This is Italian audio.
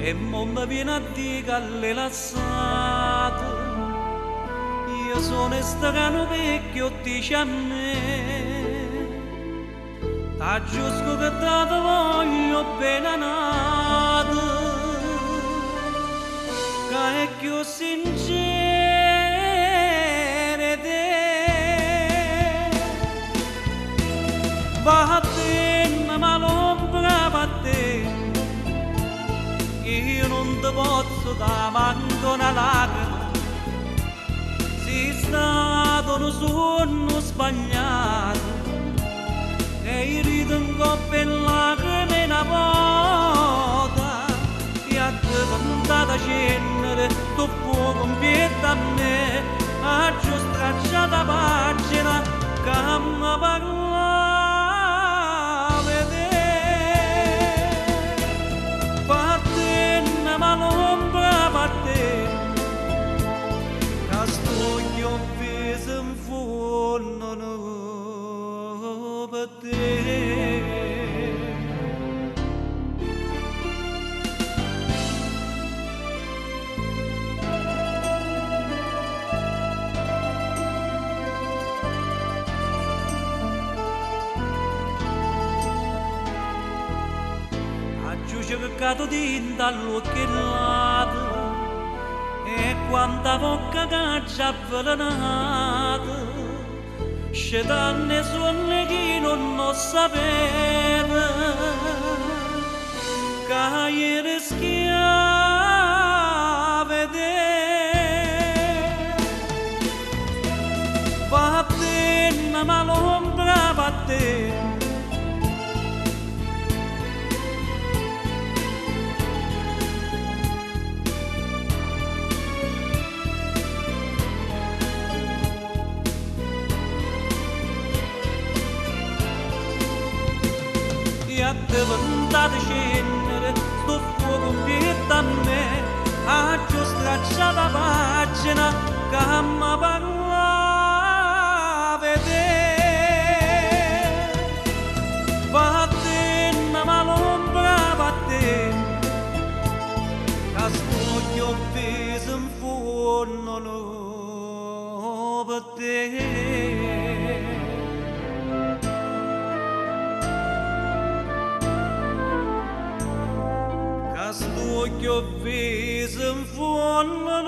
e mo mi viene a dire che l'hai lasciato. Io sono stato vecchio, dice a me, ta giusto che te voglio bene nato, che è più sincero te. Vattene ma l'ombra vattene, io non ti posso dare manco una lacrima. Sei stato un sonno sbagliato e io rido un coppio e lacrime una volta e a te ventata cenere tu puoi compiere a me a giù stracciata pagina che mi parlava te. Vattene ma l'ombra vattene, io viso in fondo per te. Aggiunge che cado di dall'occhiato e quanta bocca che già avvelenata, scetanne sonne chi non lo sapeva, che ieri schiave te. Vattene ma l'ombra vattene, a te ventate cenere, sto fuoco pietto a me, a giù stracciata pagina che mi parlava te. Vattene ma l'ombra vattene, che sto viso in fondo per te. Che ho viso in fondo